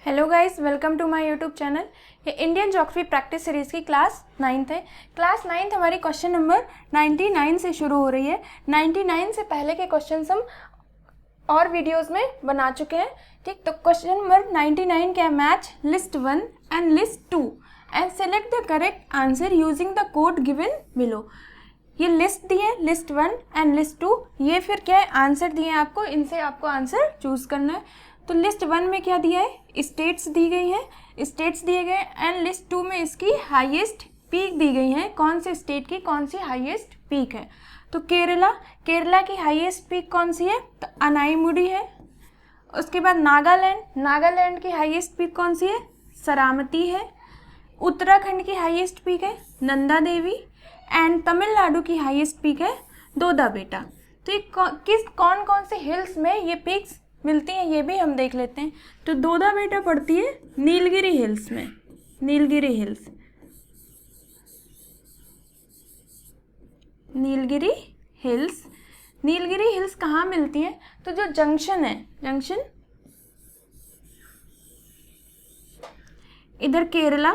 Hello guys, welcome to my YouTube channel. ये Indian geography practice series की class 9th है। Class 9th हमारी question number 99 से शुरू हो रही है। 99 से पहले के क्वेश्चंस हम और वीडियोस में बना चुके हैं। ठीक, तो क्वेश्चन नंबर 99 क्या है? Match list 1 and list 2 and select the correct answer using the code given below. ये लिस्ट दी है, लिस्ट 1 एंड लिस्ट 2। ये फिर क्या है? आंसर दिए हैं आपको, इनसे आपको आंसर चूज करना है। तो लिस्ट 1 में क्या दिया है? स्टेट्स दी गई हैं, स्टेट्स दिए गए। एंड लिस्ट 2 में इसकी हाईएस्ट पीक दी गई है, कौन से स्टेट की कौन सी हाईएस्ट पीक है। तो केरला की हाईएस्ट पीक कौन सी है? तो अनाईमुडी है। उसके बाद नागालैंड की हाईएस्ट पीक कौन सी है? सरामती है। उत्तराखंड की हाईएस्ट पीक है नंदा देवी। एंड तमिलनाडु की हाईएस्ट पीक है दोदा बेटा। तो ये कौन कौन से हिल्स में ये पीक्स मिलती हैं ये भी हम देख लेते हैं। तो दोदा बेटा पड़ती है नीलगिरी हिल्स में। नीलगिरी हिल्स कहाँ मिलती हैं? तो जो जंक्शन इधर केरला,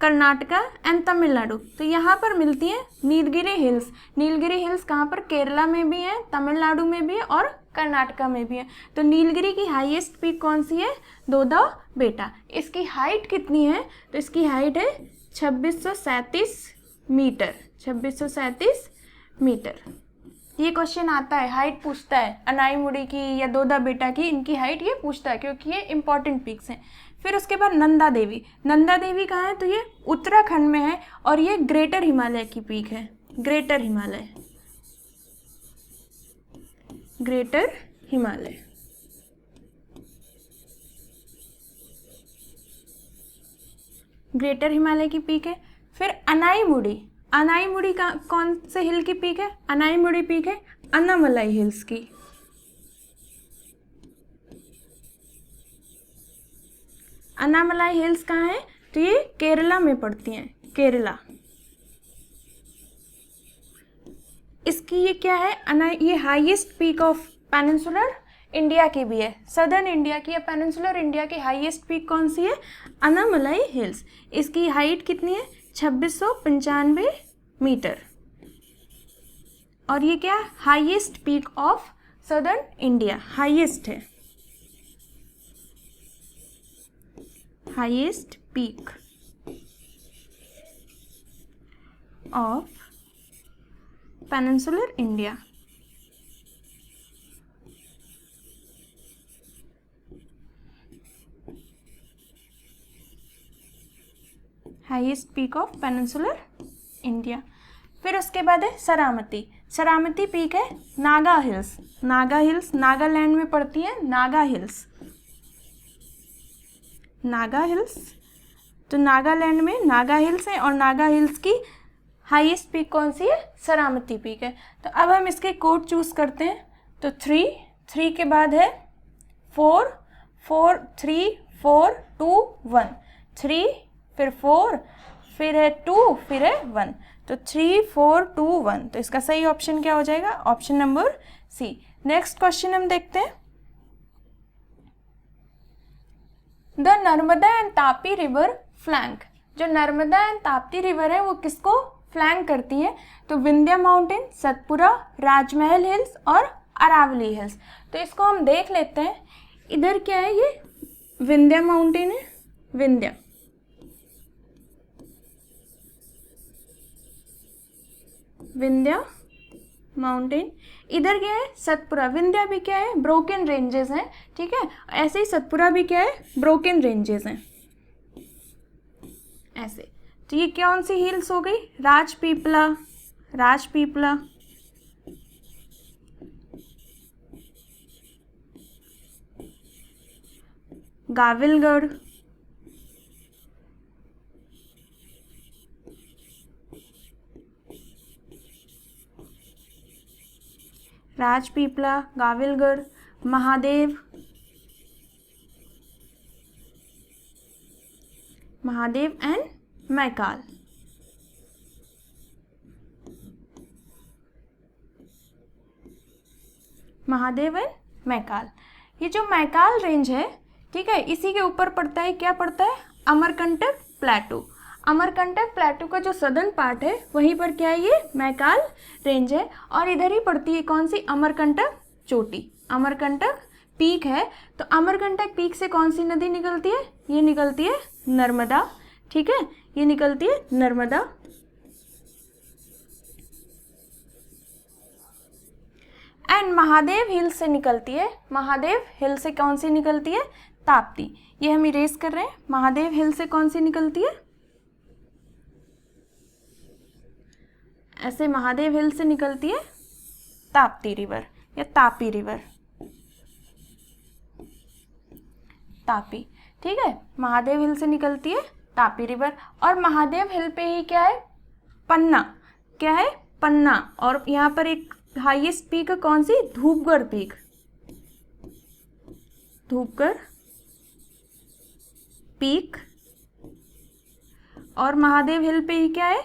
कर्नाटका एंड तमिलनाडु, तो यहाँ पर मिलती है नीलगिरी हिल्स। नीलगिरी हिल्स कहाँ पर? केरला में भी है, तमिलनाडु में भी है और कर्नाटका में भी है। तो नीलगिरी की हाईएस्ट पीक कौन सी है? दोदा बेटा। इसकी हाइट कितनी है? तो इसकी हाइट है 2637 मीटर। 2637 मीटर। ये क्वेश्चन आता है, हाइट पूछता है अनाईमुडी की या दोदा बेटा की, इनकी हाइट ये पूछता है क्योंकि ये इंपॉर्टेंट पीक्स हैं। फिर उसके बाद नंदा देवी कहाँ है? तो ये उत्तराखंड में है और ये ग्रेटर हिमालय की पीक है। ग्रेटर हिमालय की पीक है। फिर अनाईमुडी का कौन से हिल की पीक है? अनाईमुडी पीक है अन्नामलाई हिल्स की। अन्नामलाई हिल्स कहाँ है? तो ये केरला में पड़ती हैं, केरला। इसकी ये क्या है? ये highest peak of peninsular India की भी है। सदर्न इंडिया की या पेनिनसुलर इंडिया की हाईएस्ट पीक कौन सी है? अन्नामलाई हिल्स। इसकी हाइट कितनी है? 2695 मीटर। और ये क्या? Highest peak of southern India, highest है। Highest peak of peninsular India. Highest peak of peninsular India. फिर उसके बाद है सरामती पीक है नागा हिल्स। नागालैंड में पड़ती है नागा हिल्स। तो नागालैंड में नागा हिल्स है और नागा हिल्स की हाईएस्ट पीक कौन सी है? सरामती पीक है। तो अब हम इसके कोड चूज करते हैं। तो 3 के बाद है 4 3 4 2 1। 3 फिर 4 फिर है 2 फिर है 1। तो 3 4 2 1। तो इसका सही ऑप्शन क्या हो जाएगा? Option number C. Next question हम देखते हैं। The Narmada and Tapti river flank. जो नर्मदा एंड ताप्ती रिवर है वो किसको फ्लैंक करती है? तो विंध्या माउंटेन, सतपुरा, राजमहल हिल्स और अरावली हिल्स। तो इसको हम देख लेते हैं। इधर क्या है? ये विंध्या माउंटेन है, विंध्या माउंटेन। इधर क्या है? सतपुरा। विंध्या भी क्या है? ब्रोकन रेंजेस हैं, ठीक है। ऐसे ही सतपुरा भी क्या है? ब्रोकन रेंजेस हैं, ऐसे। तो ये कौन सी हिल्स हो गई? राजपीपला, गाविलगढ़, गाविलगढ़, महादेव एंड मैकाल। ये जो मैकाल रेंज है ठीक है। इसी के ऊपर पड़ता है, क्या पड़ता है, अमरकंटक प्लेटू। अमरकंटक प्लेटू का जो सदर्न पार्ट है वहीं पर क्या है, ये मैकाल रेंज है, और इधर ही पड़ती है कौन सी, अमरकंटक चोटी, अमरकंटक पीक है। तो अमरकंटक पीक से कौन सी नदी निकलती है, ये निकलती है नर्मदा, ठीक है, ये निकलती है नर्मदा। एंड महादेव हिल से निकलती है, महादेव हिल से कौन सी निकलती है, ताप्ती। ये हम इरेज कर रहे हैं, महादेव हिल से कौन सी निकलती है, ऐसे महादेव हिल से निकलती है ताप्ती रिवर या तापी रिवर, तापी, ठीक है, महादेव हिल से निकलती है तापी रिवर। और महादेव हिल पे ही क्या है, पन्ना, क्या है, पन्ना। और यहाँ पर एक हाईएस्ट पीक है कौन सी, धूपगढ़ पीक, धूपगढ़ पीक। और महादेव हिल पे ही क्या है,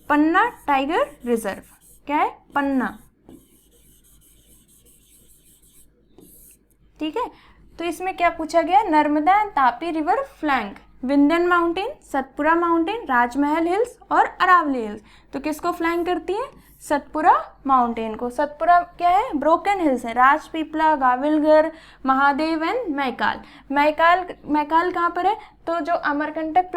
पन्ना टाइगर रिजर्व, क्या है, पन्ना, ठीक है। तो इसमें क्या पूछा गया, Narmada and Tapi river flank Vindhyan mountain, Satpura mountain, Rajmahal hills और अरावली हिल्स। तो किसको फ्लैंक करती है, सतपुरा माउंटेन को। सतपुरा क्या है, ब्रोकन हिल्स है, राजपीपला, गाविलघर, महादेव एंड मैकाल। मैकाल कहाँ पर है, तो जो अमरकंटक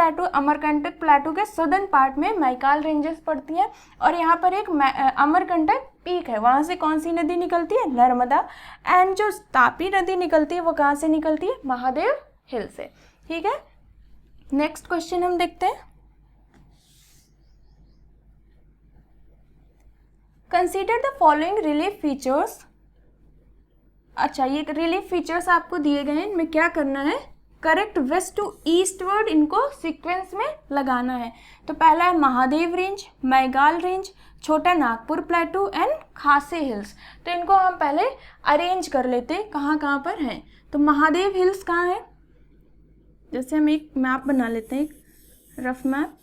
प्लेटू के सदर्न पार्ट में मैकाल रेंजेस पड़ती हैं, और यहाँ पर एक अमरकंटक पीक है, वहाँ से कौन सी नदी निकलती है, नर्मदा। एंड जो तापी नदी निकलती है वो कहाँ से निकलती है, महादेव हिल से, ठीक है। नेक्स्ट क्वेश्चन हम देखते हैं, consider the following relief features. अच्छा, ये रिलीफ फीचर्स आपको दिए गए हैं, इनमें क्या करना है, करेक्ट वेस्ट टू ईस्टवर्ड इनको सीक्वेंस में लगाना है। तो पहला है महादेव रेंज, मैगाल रेंज, छोटा नागपुर प्लेटू एंड खासी हिल्स। तो इनको हम पहले अरेंज कर लेते हैं कहाँ कहाँ पर हैं। तो महादेव हिल्स कहाँ है, जैसे हम एक मैप बना लेते हैं, एक रफ मैप,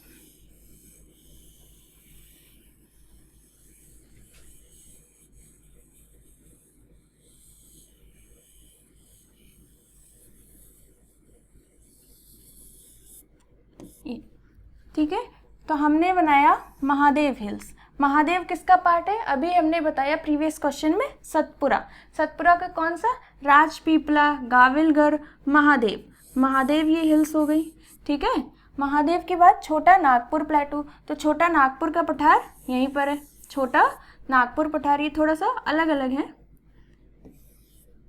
ठीक है। तो हमने बनाया महादेव हिल्स। महादेव किसका पार्ट है, अभी हमने बताया प्रीवियस क्वेश्चन में, सतपुरा। सतपुरा का कौन सा, राजपीपला, गाविलघर, महादेव, महादेव ये हिल्स हो गई, ठीक है। महादेव के बाद छोटा नागपुर प्लेटू, तो छोटा नागपुर का पठार यहीं पर है, छोटा नागपुर पठार, ये थोड़ा सा अलग अलग है,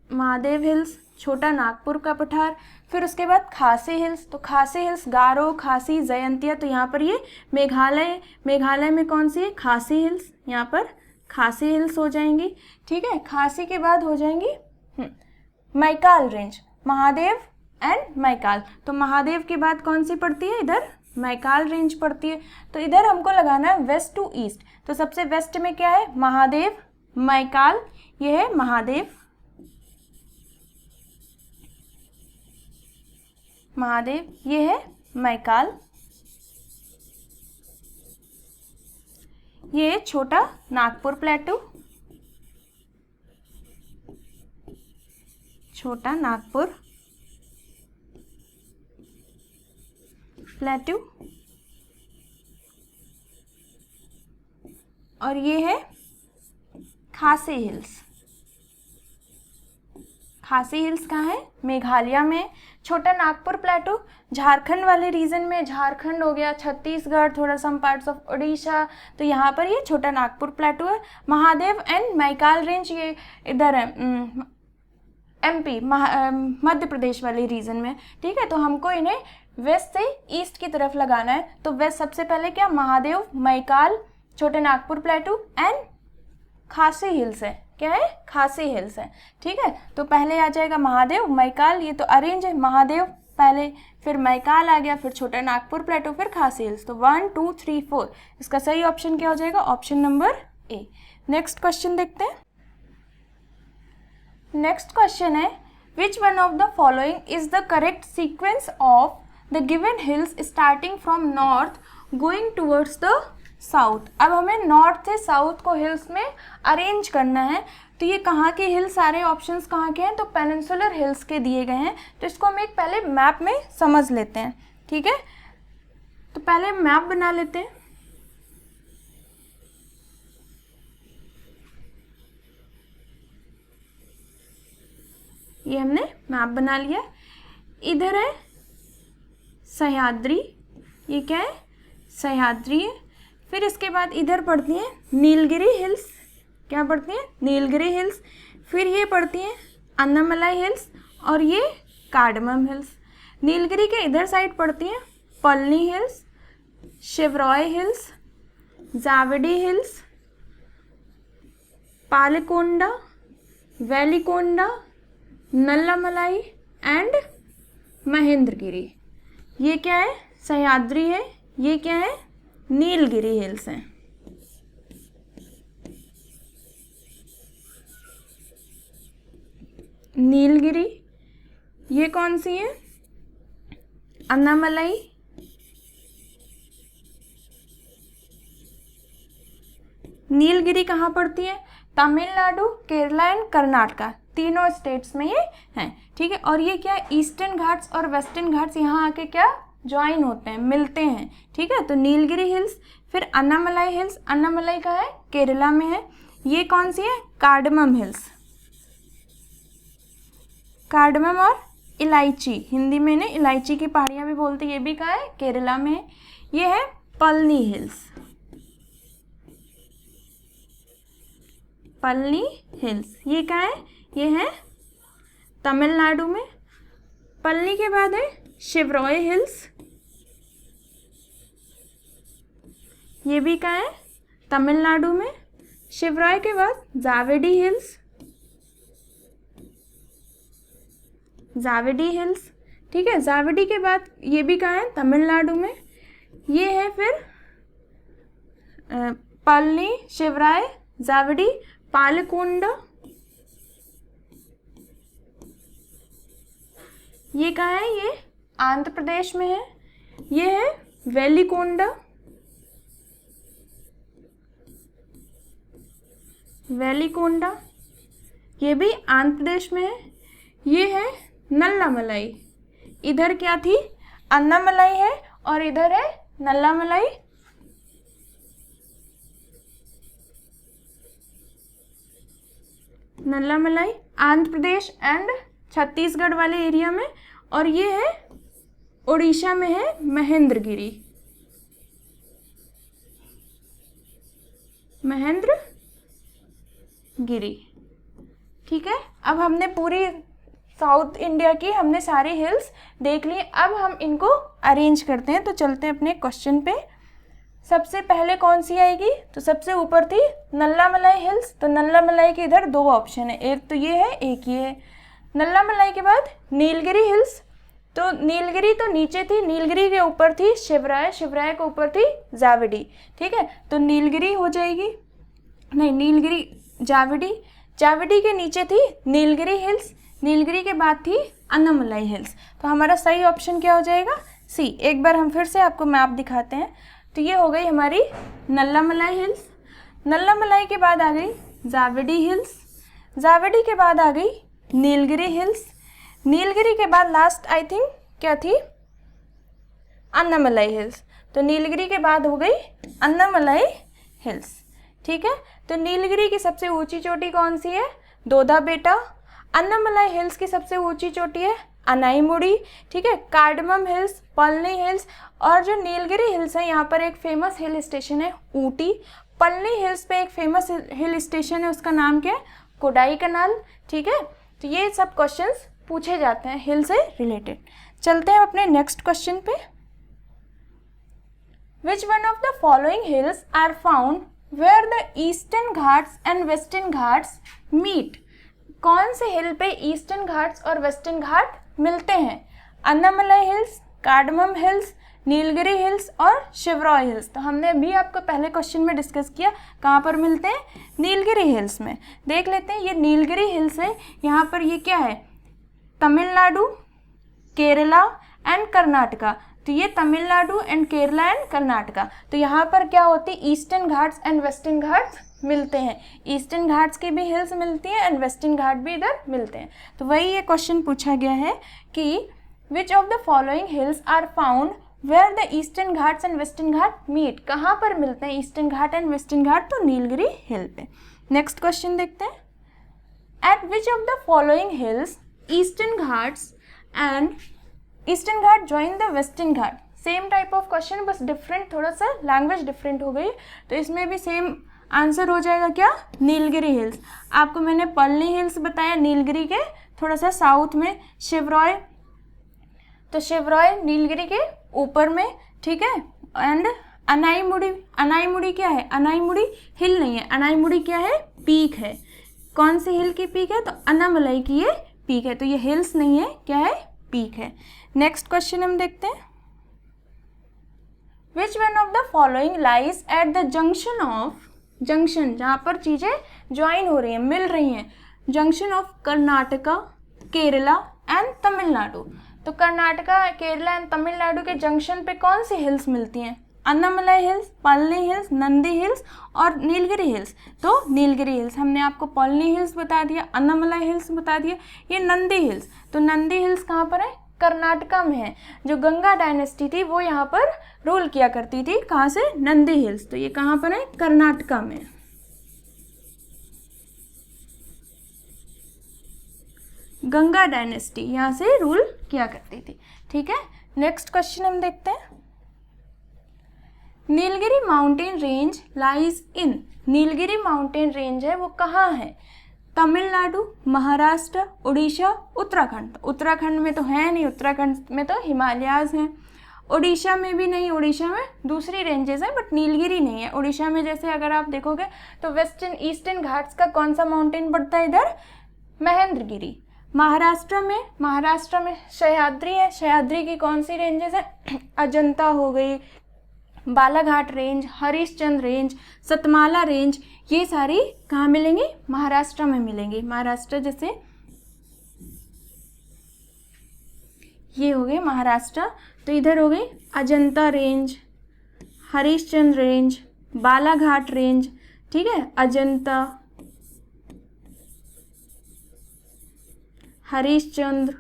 महादेव हिल्स, छोटा नागपुर का पठार। फिर उसके बाद खासी हिल्स, तो खासी हिल्स गारो, खासी, जयंतिया, तो यहाँ पर ये मेघालय में कौन सी है, खासी हिल्स, यहाँ पर खासी हिल्स हो जाएंगी, ठीक है। खासी के बाद हो जाएंगी मैकाल रेंज, महादेव एंड मैकाल। तो महादेव के बाद कौन सी पड़ती है, इधर मैकाल रेंज पड़ती है। तो इधर हमको लगाना है वेस्ट टू ईस्ट। तो सबसे वेस्ट में क्या है, महादेव, मैकाल, ये है महादेव, महादेव, ये है मैकाल, ये है छोटा नागपुर प्लेटू, छोटा नागपुर प्लेटू, और ये है खासी हिल्स। खासी हिल्स कहाँ है, मेघालय में। छोटा नागपुर प्लेटू झारखंड वाले रीजन में, झारखंड हो गया, छत्तीसगढ़, थोड़ा सम पार्ट्स ऑफ उड़ीसा, तो यहाँ पर ये छोटा नागपुर प्लेटू है। महादेव एंड मैकाल रेंज ये इधर है, एमपी, मध्य प्रदेश वाले रीजन में, ठीक है। तो हमको इन्हें वेस्ट से ईस्ट की तरफ लगाना है। तो वेस्ट सबसे पहले क्या, महादेव, मैकाल, छोटे नागपुर प्लेटू एंड खासी हिल्स है, क्या है, खासी हिल्स है, ठीक है। तो पहले आ जाएगा महादेव, मैकाल, ये तो अरेंज है, महादेव पहले, फिर मैकाल आ गया, फिर छोटा नागपुर प्लेटू, फिर खासी हिल्स। तो 1 2 3 4, इसका सही ऑप्शन क्या हो जाएगा, option number A. Next question देखते हैं। नेक्स्ट क्वेश्चन है, विच one of the following is the correct sequence of the given hills starting from north going towards the south. अब हमें नॉर्थ से साउथ को हिल्स में अरेंज करना है। तो ये कहाँ के हिल्स, सारे ऑप्शंस कहाँ के हैं, तो पेनिनसुलर हिल्स के दिए गए हैं। तो इसको हम एक पहले मैप में समझ लेते हैं, ठीक है। तो पहले मैप बना लेते हैं। ये हमने मैप बना लिया। इधर है सह्याद्री, ये क्या है, सह्याद्री है। फिर इसके बाद इधर पड़ती हैं नीलगिरी हिल्स, क्या पड़ती हैं, नीलगिरी हिल्स। फिर ये पड़ती हैं अन्नामलाई हिल्स और ये कार्डमम हिल्स। नीलगिरी के इधर साइड पड़ती हैं Palani hills, Shevaroy hills, Javadi hills, Palkonda, Velikonda, Nallamalai and Mahendragiri. ये क्या है, सह्याद्री है। ये क्या है, नीलगिरी हिल्स हैं। नीलगिरी ये कौन सी है, अन्नामलाई, नीलगिरी कहाँ पड़ती है, तमिलनाडु, केरला एंड कर्नाटका, तीनों स्टेट्स में ये हैं, ठीक है। और ये क्या है, ईस्टर्न घाट्स और वेस्टर्न घाट्स यहाँ आके क्या ज्वाइन होते हैं, मिलते हैं, ठीक है। तो नीलगिरी हिल्स, फिर अन्नामलाई हिल्स, अन्नामलाई का है केरला में है। ये कौन सी है, कार्डमम हिल्स, कार्डमम और इलायची, हिंदी में ने इलायची की पहाड़ियाँ भी बोलते हैं, ये भी कहाँ है, केरला में है। ये है पलनी हिल्स, पलनी हिल्स, ये कहाँ है, ये है तमिलनाडु में। पलनी के बाद है शिवरॉय हिल्स, ये भी कहाँ है, तमिलनाडु में। शिवरॉय के बाद जावेडी हिल्स, जावेडी हिल्स, ठीक है। जावेडी के बाद ये भी कहाँ है, तमिलनाडु में। ये है फिर पलनी, शिवराय, जावेडी, पालकोंडा, ये कहाँ है, ये आंध्र प्रदेश में है। ये है वेलिकोंडा, वेलिकोंडा, ये भी आंध्र प्रदेश में है। ये है नल्लामलाई, इधर क्या थी, अन्नामलाई है और इधर है नल्लामलाई। नल्लामलाई आंध्र प्रदेश एंड छत्तीसगढ़ वाले एरिया में। और ये है उड़ीसा में है महेंद्रगिरी, महेंद्रगिरी, ठीक है। अब हमने पूरी साउथ इंडिया की हमने सारी हिल्स देख ली। अब हम इनको अरेंज करते हैं। तो चलते हैं अपने क्वेश्चन पे। सबसे पहले कौन सी आएगी, तो सबसे ऊपर थी नल्लामलाई हिल्स। तो नल्लामलाई के इधर दो ऑप्शन है, एक तो ये है, एक ये है। नल्लामलाई के बाद नीलगिरी हिल्स, तो नीलगिरी तो नीचे थी, नीलगिरी के ऊपर थी शिवराय, शिवराय के ऊपर थी जावडी, ठीक है। तो नीलगिरी हो जाएगी, नहीं नीलगिरी, जावडी, जावडी के नीचे थी नीलगिरी हिल्स, नीलगिरी के बाद थी अन्नामलाई हिल्स। तो हमारा सही ऑप्शन क्या हो जाएगा, सी। एक बार हम फिर से आपको मैप दिखाते हैं। तो ये हो गई हमारी नल्लामलाई हिल्स। नल्लामलाई के बाद आ गई जावडी हिल्स, जावडी के बाद आ गई नीलगिरी हिल्स, नीलगिरी के बाद लास्ट आई थिंक क्या थी, अन्नामलाई हिल्स। तो नीलगिरी के बाद हो गई अन्नामलाई हिल्स, ठीक है। तो नीलगिरी की सबसे ऊंची चोटी कौन सी है, दोदा बेटा। अन्नामलाई हिल्स की सबसे ऊंची चोटी है अनाईमुड़ी, ठीक है। कार्डमम हिल्स, पलनी हिल्स, और जो नीलगिरी हिल्स है यहाँ पर एक फेमस हिल स्टेशन है ऊटी। पलनी हिल्स पे एक फेमस हिल स्टेशन है, उसका नाम क्या है, कोडाई कनाल, ठीक है। तो ये सब क्वेश्चंस पूछे जाते हैं हिल से रिलेटेड। चलते हैं अपने नेक्स्ट क्वेश्चन पे। Which one of the following hills are found where the Eastern Ghats and Western Ghats meet. कौन से हिल पे ईस्टर्न घाट्स और वेस्टर्न घाट मिलते हैं, Anamalai hills, cardamom hills, Nilgiri hills और शिवरॉय हिल्स। तो हमने अभी आपको पहले क्वेश्चन में डिस्कस किया कहाँ पर मिलते हैं, नीलगिरी हिल्स में। देख लेते हैं, ये नीलगिरी हिल्स है, यहाँ पर ये क्या है, तमिलनाडु, केरला एंड कर्नाटका। तो ये तमिलनाडु एंड केरला एंड कर्नाटका। तो यहाँ पर क्या होती है, eastern Ghats and Western Ghats मिलते हैं, ईस्टर्न घाट्स के भी हिल्स मिलती हैं एंड वेस्टर्न घाट भी इधर मिलते हैं। तो वही ये क्वेश्चन पूछा गया है कि which of the following hills are found where the Eastern Ghats and Western Ghat meet, कहाँ पर मिलते हैं ईस्टर्न घाट एंड वेस्टर्न घाट, तो नीलगिरी हिल पे। नेक्स्ट क्वेश्चन देखते हैं, at which of the following hills Eastern Ghats and Eastern Ghat join the Western Ghat. Same type of question, बस different, थोड़ा सा लैंग्वेज डिफरेंट हो गई, तो इसमें भी सेम आंसर हो जाएगा क्या, नीलगिरी हिल्स। आपको मैंने पल्नी हिल्स बताया नीलगिरी के थोड़ा सा साउथ में, शिवरॉय, तो शिवरॉय नीलगिरी के ऊपर में, ठीक है। एंड अनाईमुड़ी, अनाईमुड़ी क्या है, अनाईमुड़ी हिल नहीं है, अनाईमुड़ी क्या है, पीक है। कौन सी हिल की पीक है, तो अन्नामलाई की ये पीक है, तो ये हिल्स नहीं है, क्या है, पीक है। नेक्स्ट क्वेश्चन हम देखते हैं, विच one of the following lies at the junction of, junction जहाँ पर चीज़ें ज्वाइन हो रही हैं, मिल रही हैं, junction of Karnataka, Kerala and Tamil Nadu. तो कर्नाटका, केरला एंड तमिलनाडु के जंक्शन पे कौन सी हिल्स मिलती हैं, Anamalai hills, Palni hills, Nandi hills और नीलगिरी हिल्स। तो नीलगिरी हिल्स हमने आपको पल्नी हिल्स बता दिया, अन्नामलाई हिल्स बता दिया, ये नंदी हिल्स। तो नंदी हिल्स कहाँ पर है, कर्नाटका में है। जो गंगा डायनेस्टी थी वो यहाँ पर रूल किया करती थी, कहाँ से, नंदी हिल्स। तो ये कहाँ पर है, कर्नाटका में। गंगा डायनेस्टी यहाँ से रूल किया करती थी, ठीक है। नेक्स्ट क्वेश्चन हम देखते हैं, Nilgiri mountain range lies in, Nilgiri mountain range है वो कहाँ है, तमिलनाडु, महाराष्ट्र, उड़ीसा, उत्तराखंड। तो उत्तराखंड में तो है नहीं, उत्तराखंड में तो हिमालयाज हैं। उड़ीसा में भी नहीं, उड़ीसा में दूसरी रेंजेस हैं बट नीलगिरी नहीं है। उड़ीसा में जैसे अगर आप देखोगे तो वेस्टर्न ईस्टर्न घाट्स का कौन सा माउंटेन पड़ता है इधर, महेंद्रगिरी। महाराष्ट्र में सह्याद्री है, सह्याद्री की कौन सी रेंजेस है, अजंता हो गई, Balaghat range, Harishchandra range, Satmala range, ये सारी कहाँ मिलेंगी, महाराष्ट्र में मिलेंगी। महाराष्ट्र जैसे ये हो गए महाराष्ट्र, तो इधर हो गई Ajanta range, Harishchandra range, Balaghat range, ठीक है, अजंता, हरिश्चंद्र,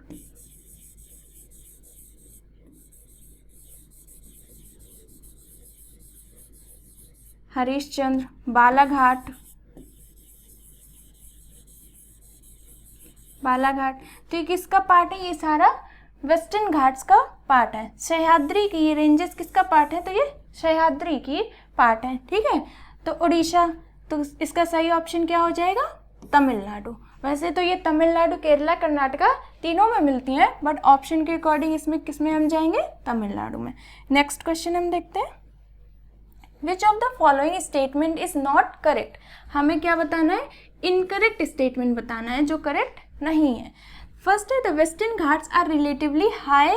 बालाघाट, तो ये किसका पार्ट है, ये सारा वेस्टर्न घाट्स का पार्ट है। सह्याद्री की ये रेंजेस किसका पार्ट है, तो ये सह्याद्री की पार्ट है, ठीक है। तो उड़ीसा, तो इसका सही ऑप्शन क्या हो जाएगा, तमिलनाडु। वैसे तो ये तमिलनाडु, केरला, कर्नाटका तीनों में मिलती हैं, बट ऑप्शन के अकॉर्डिंग इसमें किसमें हम जाएंगे, तमिलनाडु में। नेक्स्ट क्वेश्चन हम देखते हैं, विच of the following statement is not correct. हमें क्या बताना है, इनकरेक्ट स्टेटमेंट बताना है जो करेक्ट नहीं है। फर्स्ट है, the Western Ghats are relatively high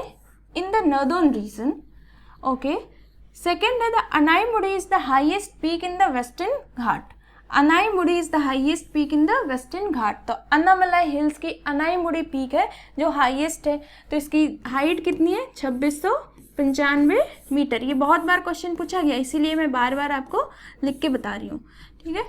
in the northern region, okay. Second है, the Anamudi is the highest peak in the Western Ghat, Anamudi is the highest peak in the Western घाट। तो Anamalai hills की Anamudi peak है जो highest है, तो इसकी height कितनी है, 2695 मीटर। ये बहुत बार क्वेश्चन पूछा गया, इसीलिए मैं बार बार आपको लिख के बता रही हूँ, ठीक है।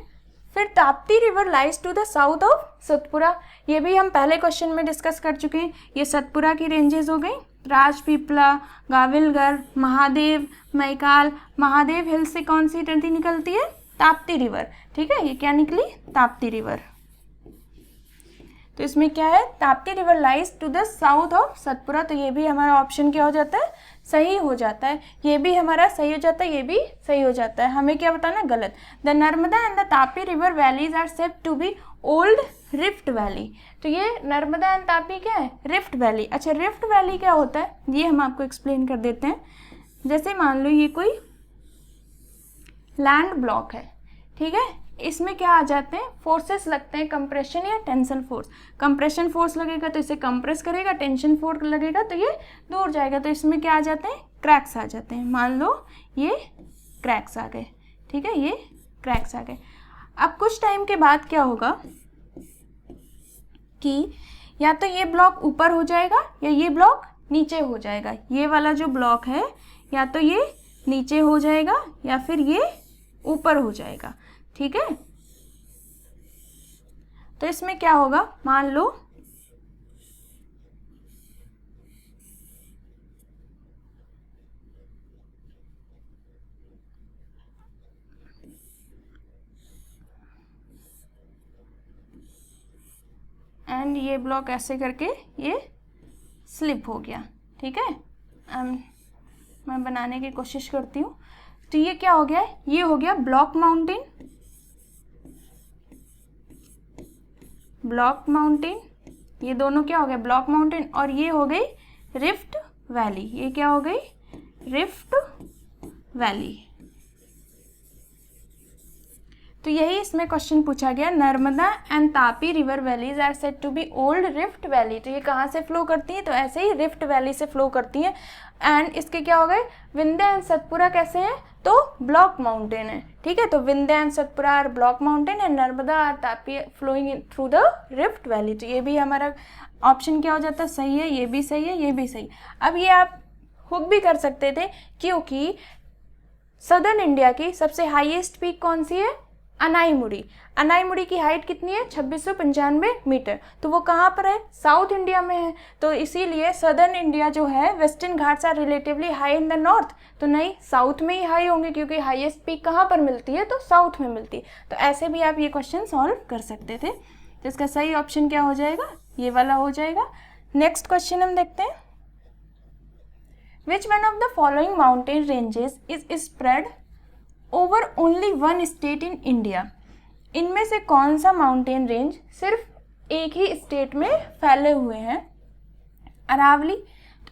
फिर Tapti river lies to the south of Satpura, ये भी हम पहले क्वेश्चन में डिस्कस कर चुके हैं। ये सतपुरा की रेंजेस हो गई, राजपीपला, गाविलगढ़, महादेव, मैकाल। महादेव हिल से कौन सी नदी निकलती है, ताप्ती रिवर, ठीक है। ये क्या निकली, ताप्ती रिवर। तो इसमें क्या है, Tapti river lies to the south of Satpura. तो ये भी हमारा ऑप्शन क्या हो जाता है, सही हो जाता है। ये भी हमारा सही हो जाता है, ये भी सही हो जाता है। हमें क्या बताना है, गलत। The Narmada and the Tapi river valleys are said to be old rift valley. तो ये नर्मदा एंड तापी क्या है, रिफ्ट वैली। अच्छा, रिफ्ट वैली क्या होता है, ये हम आपको एक्सप्लेन कर देते हैं। जैसे मान लो ये कोई लैंड ब्लॉक है, ठीक है, इसमें क्या आ जाते हैं, फोर्सेस लगते हैं, कंप्रेशन या टेंशन फोर्स। कंप्रेशन फोर्स लगेगा तो इसे कंप्रेस करेगा, टेंशन फोर्स लगेगा तो ये दूर जाएगा। तो इसमें क्या आ जाते हैं, क्रैक्स आ जाते हैं। मान लो ये क्रैक्स आ गए, ठीक है, ये क्रैक्स आ गए। अब कुछ टाइम के बाद क्या होगा कि या तो ये ब्लॉक ऊपर हो जाएगा या ये ब्लॉक नीचे हो जाएगा। ये वाला जो ब्लॉक है या तो ये नीचे हो जाएगा या फिर ये ऊपर हो जाएगा, ठीक है। तो इसमें क्या होगा, मान लो एंड ये ब्लॉक ऐसे करके ये स्लिप हो गया, ठीक है। मैं बनाने की कोशिश करती हूँ। तो ये क्या हो गया, ये हो गया ब्लॉक माउंटेन, ब्लॉक माउंटेन, ये दोनों क्या हो गए, ब्लॉक माउंटेन, और ये हो गई रिफ्ट वैली, ये क्या हो गई, रिफ्ट वैली। तो यही इसमें क्वेश्चन पूछा गया, Narmada and Tapi river valleys are said to be old rift valley. तो ये कहाँ से फ्लो करती हैं, तो ऐसे ही रिफ्ट वैली से फ्लो करती हैं। एंड इसके क्या हो गए, विंध्य एंड सतपुरा कैसे हैं, तो ब्लॉक माउंटेन है, ठीक है। तो Vindhya and Satpura are block mountain and Narmada are Tapi flowing through the rift valley. तो ये भी हमारा ऑप्शन क्या हो जाता है, सही है, ये भी सही है, ये भी सही। अब ये आप हुक भी कर सकते थे, क्योंकि सदर्न इंडिया की सबसे हाईएस्ट पीक कौन सी है, अनाईमुड़ी। अनाईमुड़ी की हाइट कितनी है, 2695 मीटर। तो वो कहाँ पर है, साउथ इंडिया में है। तो इसीलिए सदर्न इंडिया जो है, Western Ghats are relatively high in the north. तो नहीं, साउथ में ही हाई होंगे, क्योंकि हाईएस्ट पीक कहाँ पर मिलती है, तो साउथ में मिलती है। तो ऐसे भी आप ये क्वेश्चन सॉल्व कर सकते थे। तो इसका सही ऑप्शन क्या हो जाएगा, ये वाला हो जाएगा। नेक्स्ट क्वेश्चन हम देखते हैं, विच one of the following mountain ranges is spread over only one state in India. इनमें से कौन सा माउंटेन रेंज सिर्फ एक ही स्टेट में फैले हुए हैं। अरावली,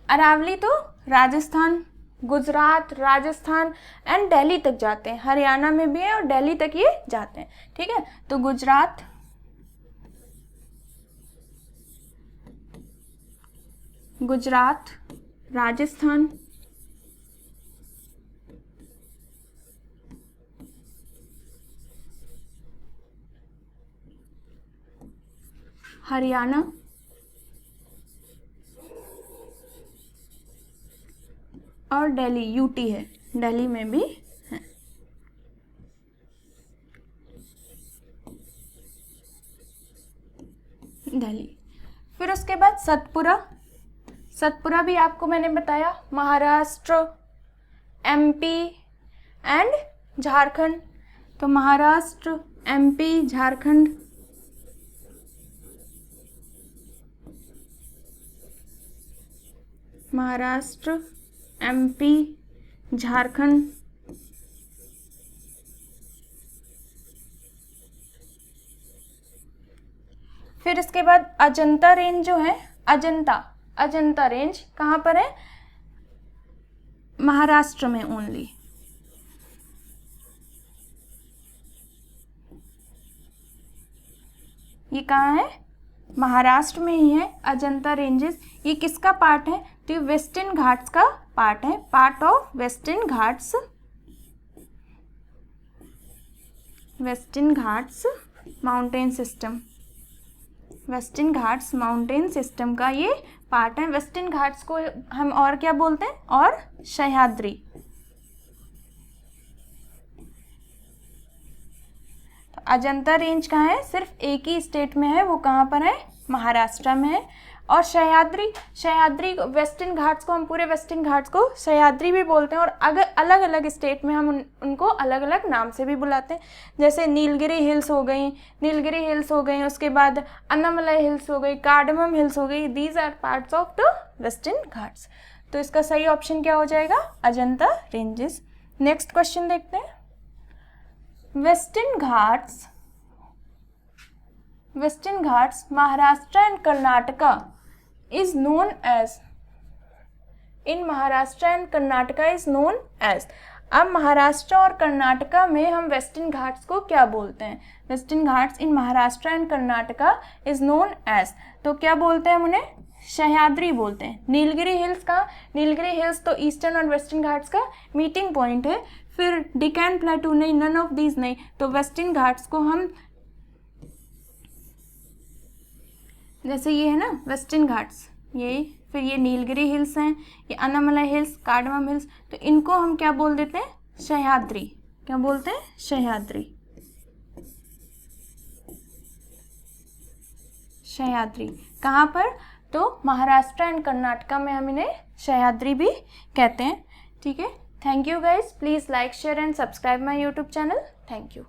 अरावली तो राजस्थान, गुजरात, राजस्थान एंड दिल्ली तक जाते हैं, हरियाणा में भी है और दिल्ली तक ये जाते हैं, ठीक है। तो गुजरात, गुजरात, राजस्थान, हरियाणा और दिल्ली, यूटी है, दिल्ली में भी है। दिल्ली। फिर उसके बाद सतपुरा, सतपुरा भी आपको मैंने बताया महाराष्ट्र, एमपी एंड झारखंड। तो महाराष्ट्र, एमपी, झारखंड, महाराष्ट्र, एमपी, झारखंड। फिर इसके बाद अजंता रेंज जो है, अजंता, अजंता रेंज कहाँ पर है, महाराष्ट्र में ओनली। ये कहाँ है, महाराष्ट्र में ही है अजंता रेंजेस। ये किसका पार्ट है, तो ये वेस्टर्न घाट्स का पार्ट है, part of western Ghats, Western Ghats mountain system, western Ghats mountain system का ये पार्ट है। वेस्टर्न घाट्स को हम और क्या बोलते हैं, और सह्याद्री। तो अजंता रेंज कहाँ है, सिर्फ एक ही स्टेट में है, वो कहाँ पर है, महाराष्ट्र में है। और सह्याद्री, सह्याद्री वेस्टर्न घाट्स को, हम पूरे वेस्टर्न घाट्स को सह्याद्री भी बोलते हैं। और अगर अलग अलग स्टेट में हम उनको अलग अलग नाम से भी बुलाते हैं, जैसे नीलगिरी हिल्स हो गई, नीलगिरी हिल्स हो गई, उसके बाद अन्नामलाई हिल्स हो गई, कार्डमम हिल्स हो गई। These are parts of the Western Ghats. तो इसका सही ऑप्शन क्या हो जाएगा, अजंता रेंजेस। नेक्स्ट क्वेश्चन देखते हैं, Western Ghats, Western Ghats Maharashtra and Karnataka is known as, in Maharashtra and Karnataka is known as. अब महाराष्ट्र और कर्नाटका में हम वेस्टर्न घाट्स को क्या बोलते हैं, Western Ghats in Maharashtra and Karnataka is known as. तो क्या बोलते हैं हम उन्हें, सह्याद्री बोलते हैं। नीलगिरी हिल्स का, नीलगिरी हिल्स तो ईस्टर्न और वेस्टर्न घाट्स का मीटिंग पॉइंट है। फिर डिकैन प्लेटू नहीं, नन ऑफ दीज नहीं। तो वेस्टर्न घाट्स को हम, जैसे ये है ना वेस्टर्न घाट्स, ये, फिर ये नीलगिरी हिल्स हैं, ये अन्नामलाई हिल्स, कार्डमम हिल्स, तो इनको हम क्या बोल देते हैं, सह्याद्री। क्या बोलते हैं, सह्याद्री। सह्याद्री। कहाँ पर? तो महाराष्ट्र एंड कर्नाटका में हम इन्हें सह्याद्री भी कहते हैं। ठीक है, thank you guys, please like share and subscribe my YouTube channel. Thank you.